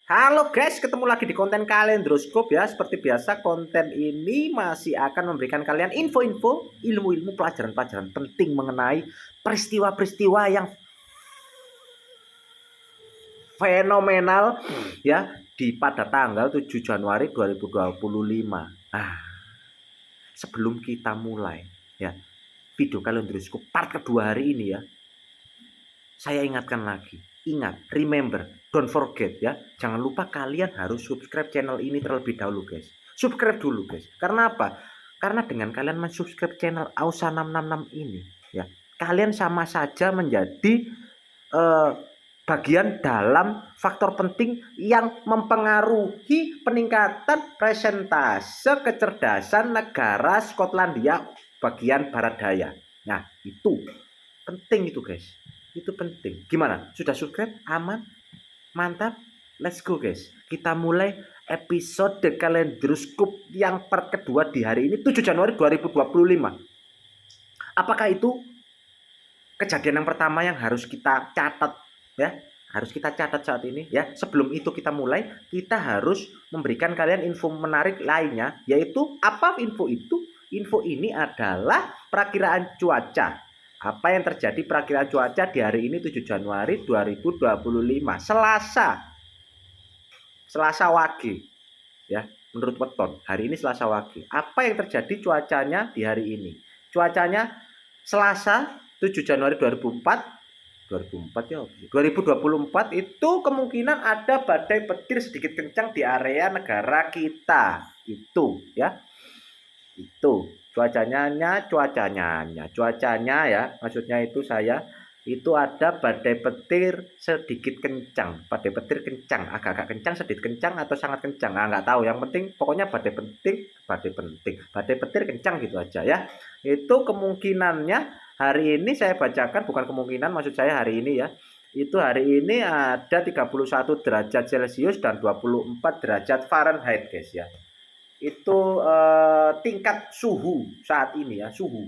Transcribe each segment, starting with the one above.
Halo guys, ketemu lagi di konten Kalendroskop ya. Seperti biasa, konten ini masih akan memberikan kalian info-info, ilmu-ilmu, pelajaran-pelajaran penting mengenai peristiwa-peristiwa yang fenomenal ya pada tanggal 7 Januari 2025. Sebelum kita mulai ya video Kalendroskop part kedua hari ini ya, saya ingatkan lagi. Ingat, remember, don't forget ya. Jangan lupa kalian harus subscribe channel ini terlebih dahulu guys. Subscribe dulu guys. Karena apa? Karena dengan kalian mensubscribe channel Ausa 666 ini ya, kalian sama saja menjadi bagian dalam faktor penting yang mempengaruhi peningkatan presentase kecerdasan negara Skotlandia bagian barat daya. Nah, itu penting itu guys. Itu penting. Gimana? Sudah subscribe? Aman? Mantap? Let's go guys. Kita mulai episode Kalendroskop yang part kedua di hari ini 7 Januari 2025. Apakah itu kejadian yang pertama yang harus kita catat ya? Harus kita catat saat ini ya. Sebelum itu kita mulai, kita harus memberikan kalian info menarik lainnya, yaitu apa info itu? Info ini adalah perakiraan cuaca. Apa yang terjadi perakiraan cuaca di hari ini 7 Januari 2025 Selasa Wage ya, menurut weton. Hari ini Selasa Wage. Apa yang terjadi cuacanya di hari ini? Cuacanya Selasa 7 Januari 2024 itu kemungkinan ada badai petir sedikit kencang di area negara kita. Itu ya. Itu cuacanya ya, maksudnya itu itu ada badai petir sedikit kencang, agak-agak kencang, sedikit kencang atau sangat kencang, nggak tahu, yang penting pokoknya badai petir kencang gitu aja ya. Itu kemungkinannya hari ini saya bacakan, bukan kemungkinan, maksud saya hari ini ya, itu hari ini ada 31 derajat Celcius dan 24 derajat Fahrenheit guys ya. Itu tingkat suhu saat ini ya, suhu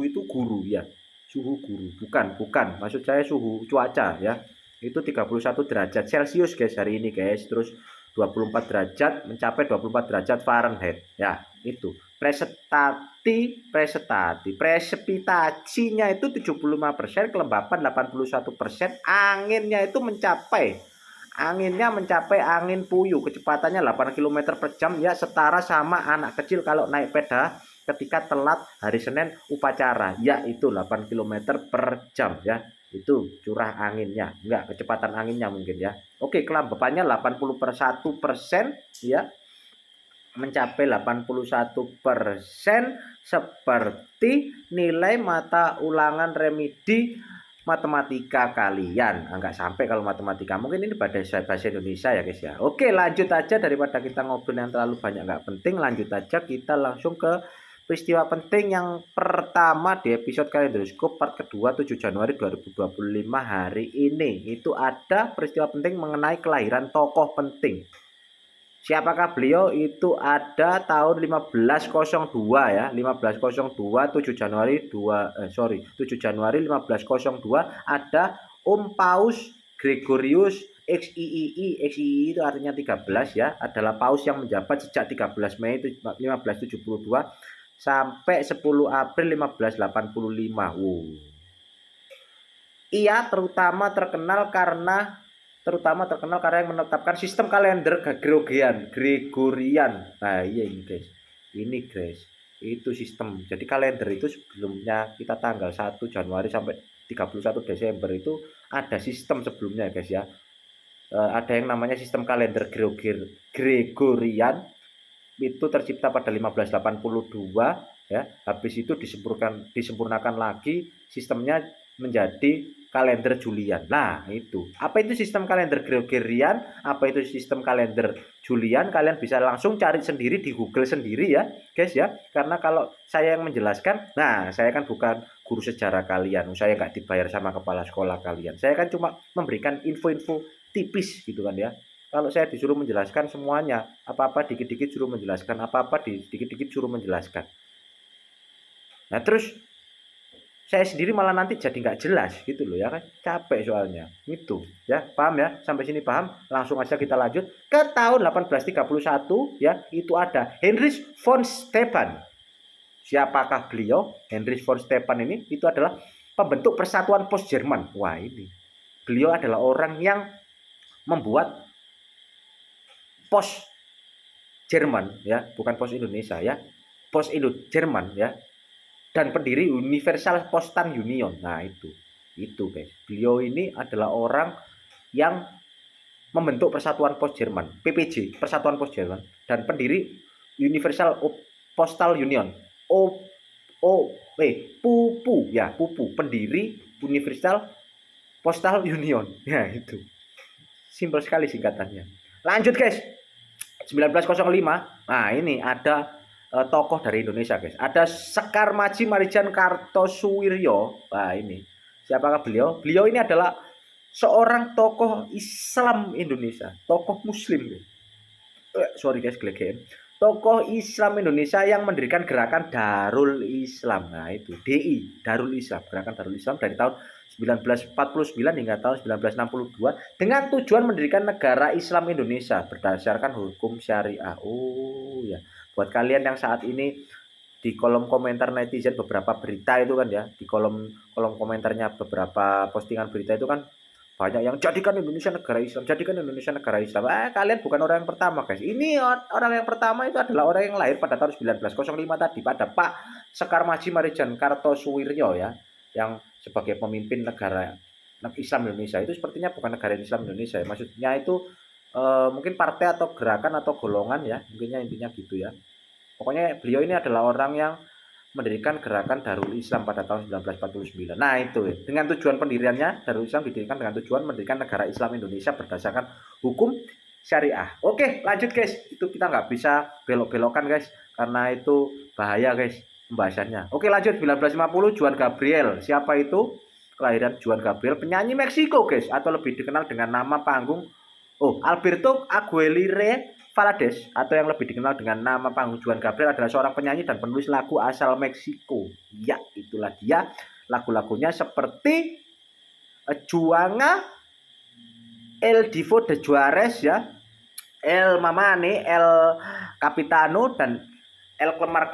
itu guru ya, suhu guru, bukan maksud saya suhu cuaca ya. Itu 31 derajat Celcius guys hari ini guys, terus 24 derajat mencapai 24 derajat Fahrenheit ya. Itu presepitasinya itu 75%, kelembapan 81%, anginnya mencapai angin puyuh, kecepatannya 8 km per jam ya, setara sama anak kecil kalau naik sepeda ketika telat hari Senin upacara, yaitu 8 km per jam ya. Itu curah anginnya, enggak kecepatan anginnya mungkin ya. Oke, kelembapannya 81% ya, mencapai 81% seperti nilai mata ulangan remedi matematika kalian. Enggak sampai kalau matematika, mungkin ini bahasa Indonesia ya guys ya. Oke, lanjut aja, daripada kita ngobrol yang terlalu banyak nggak penting, lanjut aja kita langsung ke peristiwa penting yang pertama di episode Kalendroskop part kedua 7 Januari 2025 hari ini. Itu ada peristiwa penting mengenai kelahiran tokoh penting. Siapakah beliau? Itu ada tahun 1502 ya, 1502 7 Januari 7 Januari 1502 ada Paus Gregorius XIII itu artinya 13 ya, adalah paus yang menjabat sejak 13 Mei 1572 sampai 10 April 1585. Ia terutama terkenal karena yang menetapkan sistem kalender Gregorian. Nah, iya ini guys. Itu sistem. Jadi kalender itu sebelumnya kita tanggal 1 Januari sampai 31 Desember itu ada sistem sebelumnya guys ya. Ada yang namanya sistem kalender Gregorian. Itu tercipta pada 1582 ya. Habis itu disempurnakan lagi sistemnya menjadi kalender Julian. Nah, itu. Apa itu sistem kalender Gregorian? Apa itu sistem kalender Julian? Kalian bisa langsung cari sendiri di Google sendiri ya, guys ya. Karena kalau saya yang menjelaskan, nah, saya kan bukan guru sejarah kalian. Saya nggak dibayar sama kepala sekolah kalian. Saya kan cuma memberikan info-info tipis gitu kan ya. Kalau saya disuruh menjelaskan semuanya, apa-apa dikit-dikit suruh menjelaskan, apa-apa dikit-dikit suruh menjelaskan. Nah, terus saya sendiri malah nanti jadi nggak jelas gitu loh ya kan, capek soalnya itu ya. Paham ya, sampai sini paham? Langsung aja kita lanjut ke tahun 1831 ya. Itu ada Heinrich von Steuben. Siapakah beliau? Heinrich von Steuben ini itu adalah pembentuk Persatuan Pos Jerman. Wah, ini beliau adalah orang yang membuat pos Jerman ya, bukan pos Indonesia ya, pos Indo Jerman ya, dan pendiri Universal Postal Union. Nah, itu guys, beliau ini adalah orang yang membentuk Persatuan Pos Jerman, PPJ, Persatuan Pos Jerman, dan pendiri Universal Postal Union. PUPU ya, PUPU, pendiri Universal Postal Union. Ya, itu simpel sekali singkatannya. Lanjut guys, 1905. Nah, ini ada tokoh dari Indonesia guys. Ada Sekar Maji Marijan Kartosuwiryo. Nah, ini siapakah beliau? Beliau ini adalah seorang tokoh Islam Indonesia, tokoh Muslim guys. Sorry guys, gelegen. Tokoh Islam Indonesia yang mendirikan gerakan Darul Islam. Nah, itu DI, Darul Islam, gerakan Darul Islam dari tahun 1949 hingga tahun 1962 dengan tujuan mendirikan negara Islam Indonesia berdasarkan hukum syariah. Oh ya, buat kalian yang saat ini di kolom komentar netizen beberapa berita itu kan ya, di kolom komentarnya beberapa postingan berita itu kan banyak yang jadikan Indonesia negara Islam, jadikan Indonesia negara Islam. Kalian bukan orang yang pertama guys. Ini orang yang pertama itu adalah orang yang lahir pada tahun 1905 tadi, pada Pak Sekar Maji Marijan Kartosuwiryo ya, yang sebagai pemimpin negara Islam Indonesia. Itu sepertinya bukan negara Islam Indonesia ya. Maksudnya itu mungkin partai atau gerakan atau golongan ya, mungkinnya intinya gitu ya. Pokoknya beliau ini adalah orang yang mendirikan gerakan Darul Islam pada tahun 1949. Nah, itu dengan tujuan pendiriannya, Darul Islam didirikan dengan tujuan mendirikan negara Islam Indonesia berdasarkan hukum syariah. Oke, lanjut guys. Itu kita nggak bisa belok-belokan guys, karena itu bahaya guys pembahasannya. Oke, lanjut. 1950 Juan Gabriel. Siapa itu? Kelahiran Juan Gabriel, penyanyi Meksiko guys, atau lebih dikenal dengan nama panggung Alberto Aguilera Valadez, atau yang lebih dikenal dengan nama panggung Juan Gabriel, adalah seorang penyanyi dan penulis lagu asal Meksiko. Ya, itulah dia. Lagu-lagunya seperti Juanga, El Divo de Juarez ya, El Mamane, El Capitano, dan El Clemar,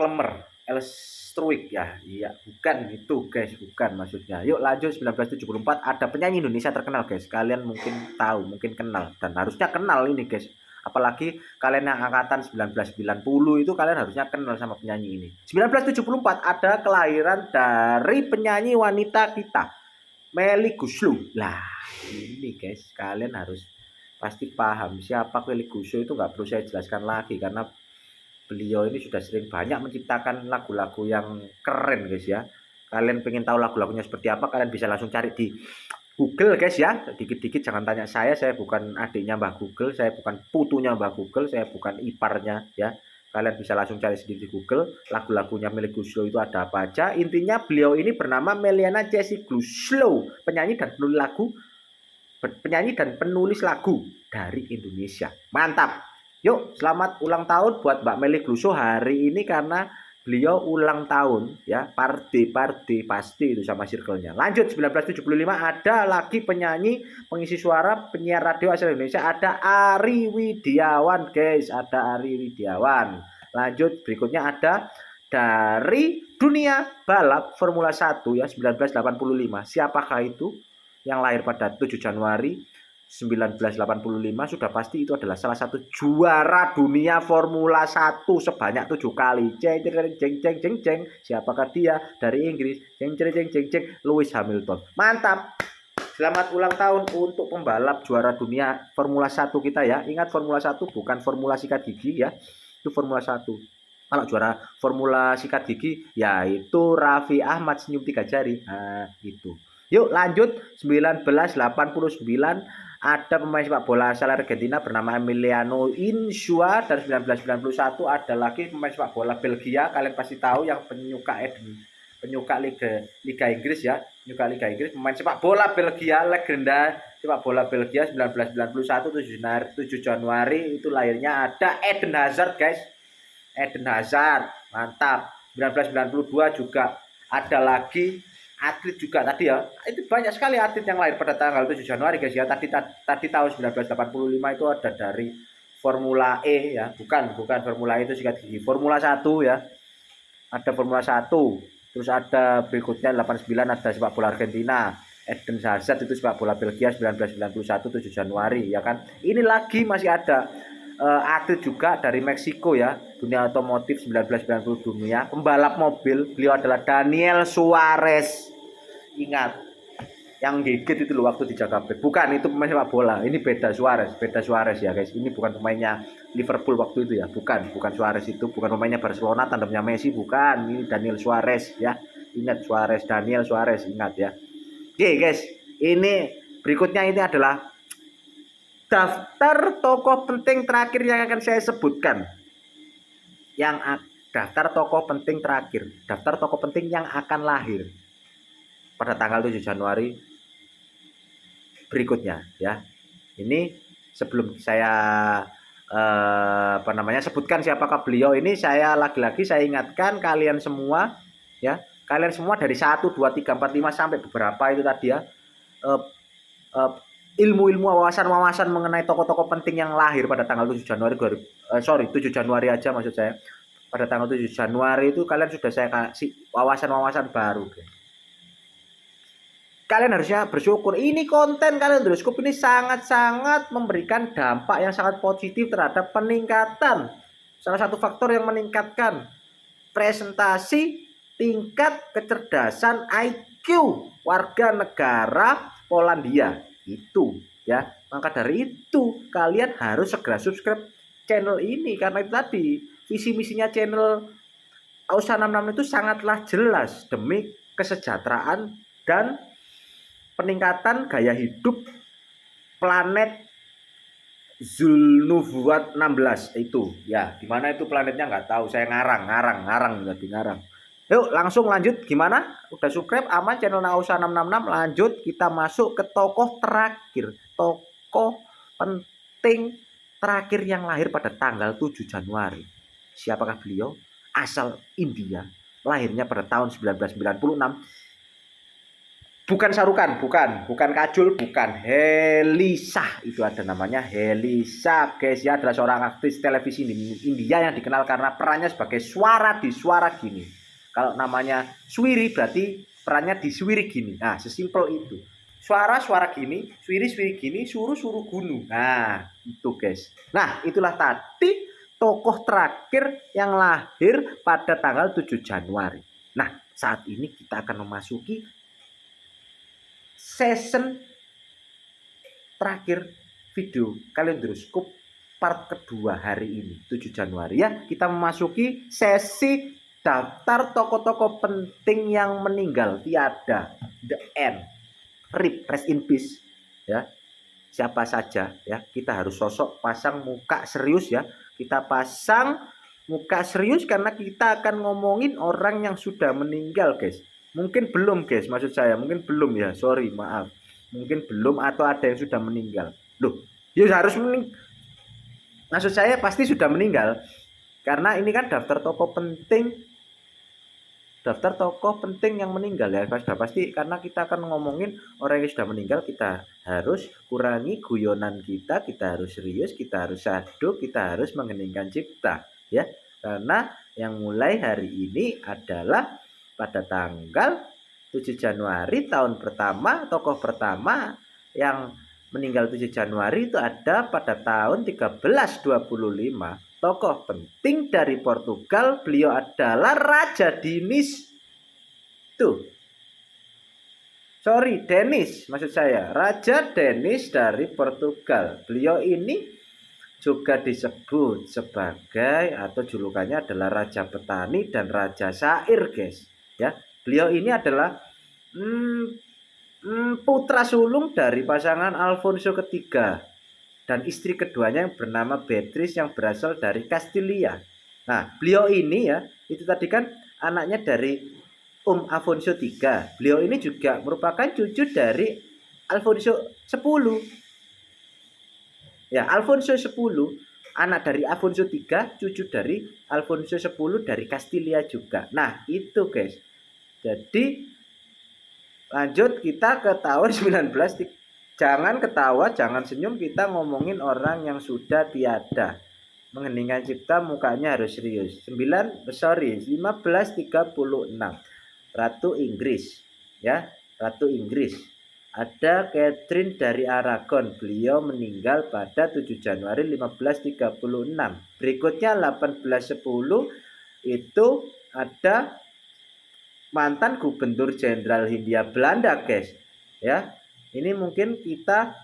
El Struik ya. Iya, bukan itu guys, bukan maksudnya. Yuk lanjut. 1974 ada penyanyi Indonesia terkenal guys. Kalian mungkin tahu, mungkin kenal, dan harusnya kenal ini guys. Apalagi kalian yang angkatan 1990 itu kalian harusnya kenal sama penyanyi ini. 1974 ada kelahiran dari penyanyi wanita kita, Melly Goeslaw. Lah, ini guys, kalian harus pasti paham siapa Melly Goeslaw. Itu nggak perlu saya jelaskan lagi karena beliau ini sudah sering banyak menciptakan lagu-lagu yang keren guys ya. Kalian pengen tahu lagu-lagunya seperti apa, kalian bisa langsung cari di Google guys ya. Dikit-dikit jangan tanya saya bukan adiknya Mbah Google, saya bukan putunya Mbah Google, saya bukan iparnya ya. Kalian bisa langsung cari sendiri di Google lagu-lagunya Melly Goeslaw itu ada apa aja. Intinya beliau ini bernama Meliana Jessie Goeslaw, penyanyi dan penulis lagu dari Indonesia. Mantap. Yuk, selamat ulang tahun buat Mbak Melly Goeslaw hari ini karena beliau ulang tahun ya. Party pasti itu sama circle-nya. Lanjut. 1975 ada lagi penyanyi, pengisi suara, penyiar radio asal Indonesia, ada Ari Widiawan guys, ada Ari Widiawan. Lanjut, berikutnya ada dari dunia balap Formula 1 ya, 1985. Siapakah itu? Yang lahir pada 7 Januari 1985, sudah pasti itu adalah salah satu juara dunia Formula 1 sebanyak 7 kali. Jeng. Siapakah dia? Dari Inggris. Jeng. Lewis Hamilton. Mantap. Selamat ulang tahun untuk pembalap juara dunia Formula 1 kita ya. Ingat, Formula 1 bukan formula sikat gigi ya. Itu Formula 1. Kalau juara Formula sikat gigi yaitu Raffi Ahmad senyum 3 jari. Nah, itu. Yuk lanjut. 1989 ada pemain sepak bola asal Argentina bernama Emiliano Insua. Dan 1991 ada lagi pemain sepak bola Belgia, kalian pasti tahu, yang penyuka Liga Inggris ya, penyuka Liga Inggris, pemain sepak bola Belgia, legenda sepak bola Belgia. 1991 7 Januari itu lahirnya ada Eden Hazard guys. Eden Hazard, mantap. 1992 juga ada lagi atlet juga tadi ya. Itu banyak sekali atlet yang lahir pada tanggal 7 Januari guys ya. Tadi tahun 1985 itu ada dari Formula E ya, bukan Formula E itu sikat gigi. Formula 1 ya. Ada Formula 1. Terus ada berikutnya 89 ada sepak bola Argentina. Eden Hazard itu sepak bola Belgia 1991 7 Januari ya kan. Ini lagi masih ada atlet juga dari Meksiko ya, dunia otomotif 1990 dunia, pembalap mobil, beliau adalah Daniel Suarez. Ingat, yang gigit itu loh waktu di Jagabek. Bukan, itu pemain sepak bola. Ini beda Suarez ya guys. Ini bukan pemainnya Liverpool waktu itu ya. Bukan Suarez itu, bukan pemainnya Barcelona tandemnya Messi, bukan. Ini Daniel Suarez ya. Ingat Suarez, Daniel Suarez, ingat ya. Oke guys, ini berikutnya ini adalah daftar tokoh penting terakhir yang akan saya sebutkan. Daftar tokoh penting terakhir, daftar tokoh penting yang akan lahir pada tanggal 7 Januari berikutnya ya. Ini sebelum saya sebutkan siapakah beliau ini, saya lagi-lagi saya ingatkan kalian semua ya. Kalian semua dari 1 2 3 4 5 sampai beberapa itu tadi ya. Ilmu-ilmu wawasan mengenai tokoh-tokoh penting yang lahir pada tanggal 7 Januari 7 Januari aja maksud saya. Pada tanggal 7 Januari itu kalian sudah saya kasih wawasan-wawasan baru. Kalian harusnya bersyukur. Ini konten kalian Droskop ini sangat-sangat memberikan dampak yang sangat positif terhadap peningkatan. Salah satu faktor yang meningkatkan presentasi tingkat kecerdasan IQ warga negara Polandia. Itu ya, maka dari itu kalian harus segera subscribe channel ini, karena itu tadi visi misinya channel AUSA 66 itu sangatlah jelas demi kesejahteraan dan peningkatan gaya hidup planet Zulnuvuat 16 itu ya. Dimana itu planetnya nggak tahu, saya ngarang. Yuk langsung lanjut, gimana? Udah subscribe aman channel AUSA 666, lanjut kita masuk ke tokoh terakhir. Tokoh penting terakhir yang lahir pada tanggal 7 Januari. Siapakah beliau? Asal India, lahirnya pada tahun 1996. Bukan Sarukan, bukan Kajol, bukan Helisa, itu ada namanya Helisa guys ya, adalah seorang aktris televisi di India yang dikenal karena perannya sebagai suara di Suara Gini. Kalau namanya Swiri berarti perannya di Swiri Gini. Nah, sesimpel itu. Suara gini, swiri gini, suruh gunu. Nah, itu guys. Nah, itulah tadi tokoh terakhir yang lahir pada tanggal 7 Januari. Nah, saat ini kita akan memasuki season terakhir video Kalendroskop part kedua hari ini 7 Januari ya. Kita memasuki sesi daftar tokoh-tokoh penting yang meninggal tiada, the end, RIP, rest in peace ya. Siapa saja ya, kita harus sosok pasang muka serius ya. Kita pasang muka serius karena kita akan ngomongin orang yang sudah meninggal guys. Mungkin belum guys, maksud saya mungkin belum ya, sorry maaf. Mungkin belum atau ada yang sudah meninggal. Loh, ya harus maksud saya pasti sudah meninggal. Karena ini kan daftar tokoh penting yang meninggal ya, sudah pasti, karena kita akan ngomongin orang yang sudah meninggal. Kita harus kurangi guyonan kita harus serius, kita harus syahdu, kita harus mengheningkan cipta ya. Karena yang mulai hari ini adalah pada tanggal 7 Januari tahun pertama, tokoh pertama yang meninggal 7 Januari itu ada pada tahun 1325. Tokoh penting dari Portugal, beliau adalah Raja Denis. Denis maksud saya. Raja Denis dari Portugal. Beliau ini juga disebut sebagai atau julukannya adalah Raja Petani dan Raja Syair guys. Ya, beliau ini adalah putra sulung dari pasangan Alfonso III dan istri keduanya yang bernama Beatrice yang berasal dari Kastilia. Nah, beliau ini ya, itu tadi kan anaknya dari Alfonso III. Beliau ini juga merupakan cucu dari Alfonso X. Ya, Alfonso X, anak dari Alfonso III, cucu dari Alfonso X dari Kastilia juga. Nah, itu guys. Jadi Lanjut kita ke tahun 19. Jangan ketawa, jangan senyum, kita ngomongin orang yang sudah tiada. Mengheningkan cipta, mukanya harus serius. 1536. Ratu Inggris, ya, Ratu Inggris. Ada Catherine dari Aragon. Beliau meninggal pada 7 Januari 1536. Berikutnya 1810 itu ada mantan Gubernur Jenderal Hindia Belanda, guys. Ya, ini mungkin kita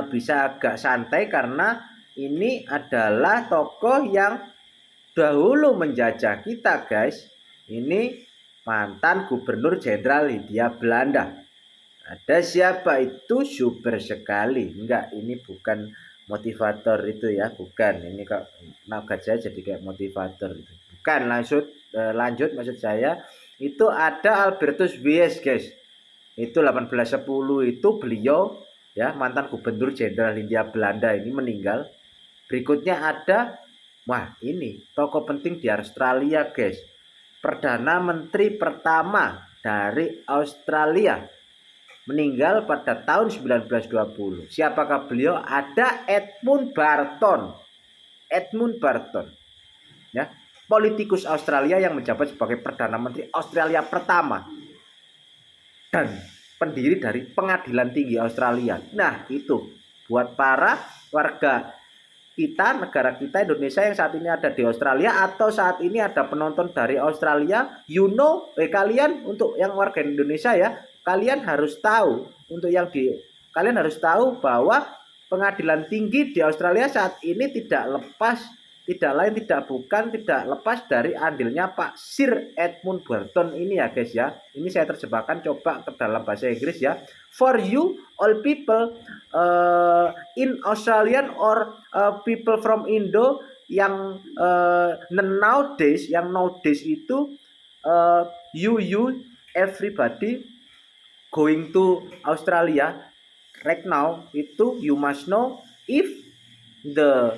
bisa agak santai karena ini adalah tokoh yang dahulu menjajah kita, guys. Ini mantan Gubernur Jenderal Hindia Belanda. Ada siapa itu? Super sekali. Enggak, ini bukan motivator itu ya, bukan. Ini kok naga saya jadi kayak motivator itu. Bukan, lanjut maksud saya itu ada Albertus Wies, guys. Itu 1810 itu beliau ya mantan Gubernur Jenderal Hindia Belanda ini meninggal. Berikutnya ada ini tokoh penting di Australia, guys. Perdana Menteri pertama dari Australia meninggal pada tahun 1920. Siapakah beliau? Ada Edmund Barton. Edmund Barton. Ya, politikus Australia yang menjabat sebagai Perdana Menteri Australia pertama dan pendiri dari Pengadilan Tinggi Australia. Nah, itu buat para warga kita, negara kita Indonesia yang saat ini ada di Australia atau saat ini ada penonton dari Australia, kalian untuk yang warga Indonesia ya, kalian harus tahu kalian harus tahu bahwa Pengadilan Tinggi di Australia saat ini tidak lepas dari andilnya Pak Sir Edmund Barton ini ya, guys ya. Ini saya terjemahkan coba ke dalam bahasa Inggris ya. For you all people in Australian or people from Indo yang nowadays itu you everybody going to Australia right now itu you must know if the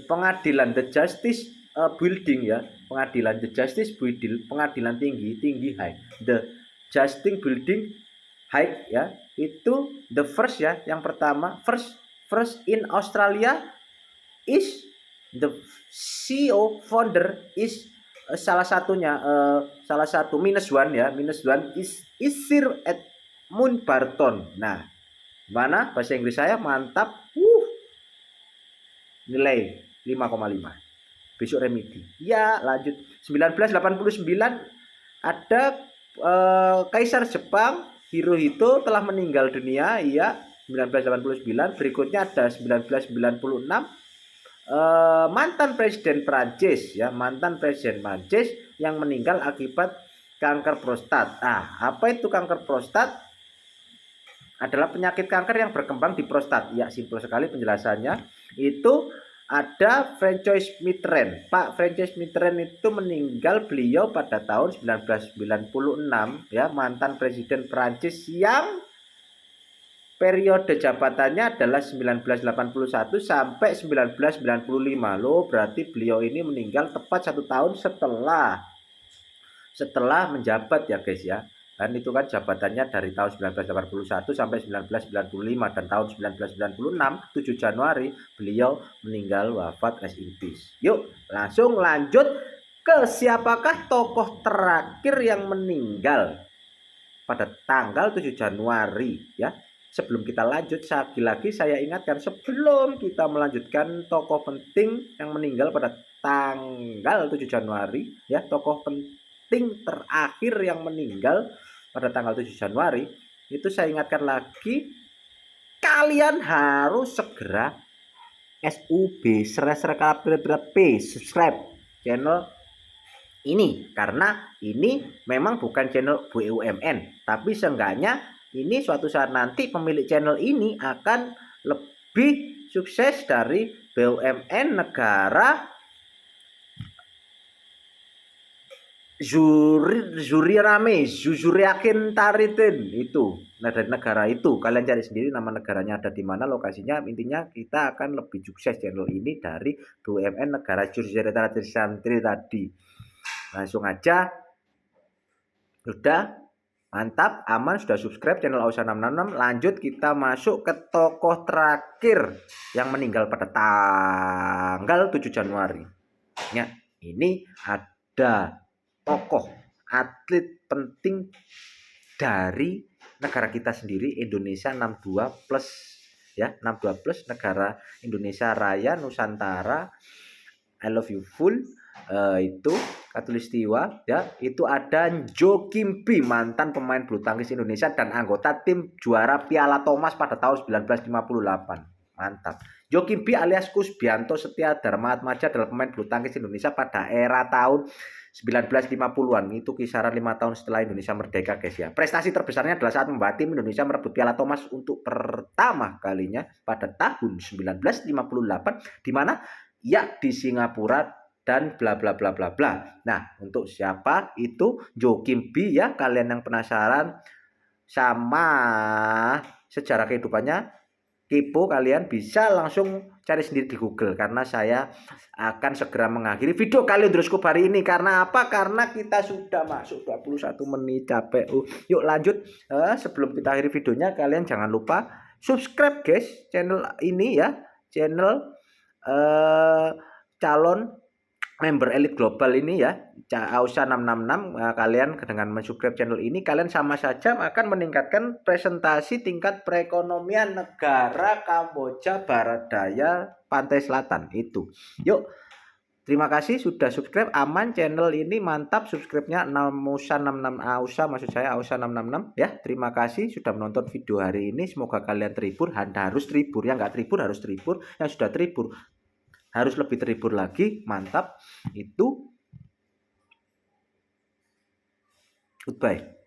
pengadilan the justice building ya, pengadilan the justice building, pengadilan tinggi high, the justice building high ya, itu the first ya, yang pertama first in Australia is the CEO founder is salah satu minus one is Sir Edmund Barton. Nah, mana bahasa Inggris saya mantap. Nilai 5,5. Besok remedi. Ya, lanjut. 1989 ada Kaisar Jepang Hirohito telah meninggal dunia. Iya, 1989. Berikutnya ada 1996 mantan Presiden Prancis ya, yang meninggal akibat kanker prostat. Apa itu kanker prostat? Adalah penyakit kanker yang berkembang di prostat. Ya, simpel sekali penjelasannya. Itu ada Francois Mitterrand. Pak Francois Mitterrand itu meninggal beliau pada tahun 1996 ya, mantan presiden Prancis yang periode jabatannya adalah 1981 sampai 1995. Loh, berarti beliau ini meninggal tepat 1 tahun setelah menjabat ya, guys ya. Dan itu kan jabatannya dari tahun 1981 sampai 1995 dan tahun 1996 7 Januari beliau meninggal wafat, rest in peace. Yuk, langsung lanjut ke siapakah tokoh terakhir yang meninggal pada tanggal 7 Januari ya. Sebelum kita lanjut, lagi saya ingatkan sebelum kita melanjutkan tokoh penting yang meninggal pada tanggal 7 Januari ya, tokoh penting terakhir yang meninggal pada tanggal 7 Januari itu saya ingatkan lagi, kalian harus segera subscribe channel ini, karena ini memang bukan channel BUMN, tapi seenggaknya ini suatu saat nanti pemilik channel ini akan lebih sukses dari BUMN negara Zuriakin Taritin itu. Nah, dari negara itu kalian cari sendiri nama negaranya ada di mana, lokasinya. Intinya kita akan lebih sukses channel ini dari BUMN negara Zuriakin tadi. Langsung aja. Udah, Mantap, aman, sudah subscribe channel Ausa 666. Lanjut kita masuk ke tokoh terakhir yang meninggal pada tanggal 7 Januari. Ya, ini ada tokoh atlet penting dari negara kita sendiri, Indonesia 62 plus ya, 62 plus, negara Indonesia Raya, Nusantara, I love you full. Itu Katulistiwa ya, itu ada Joe Kimby, mantan pemain bulu tangkis Indonesia dan anggota tim juara Piala Thomas pada tahun 1958. Mantap. Joe Kimby alias Kusbianto Setia Darmaatmadja adalah pemain bulu tangkis Indonesia pada era tahun 1950-an. Itu kisaran 5 tahun setelah Indonesia merdeka, guys ya. Prestasi terbesarnya adalah saat membawa tim Indonesia merebut Piala Thomas untuk pertama kalinya pada tahun 1958, di mana ya di Singapura dan bla bla bla bla bla. Nah, untuk siapa itu Joe Kimby ya? Kalian yang penasaran sama sejarah kehidupannya, kepo, kalian bisa langsung cari sendiri di Google, karena saya akan segera mengakhiri video kali Droscope hari ini. Karena apa? Karena kita sudah masuk 21 menit, capek. Yuk lanjut. Sebelum kita akhiri videonya, kalian jangan lupa subscribe, guys, channel ini ya, channel calon member Elite Global ini ya, Ausa 666. Kalian dengan mensubscribe channel ini, kalian sama saja akan meningkatkan presentasi tingkat perekonomian negara Kamboja Barat Daya Pantai Selatan itu. Yuk, terima kasih sudah subscribe, aman channel ini, mantap. Subscribe-nya Ausa 66, Ausa maksud saya, Ausa 666 ya. Terima kasih sudah menonton video hari ini. Semoga kalian terhibur. Anda harus terhibur, yang nggak terhibur harus terhibur, yang sudah terhibur harus lebih terhibur lagi. Mantap. Itu goodbye.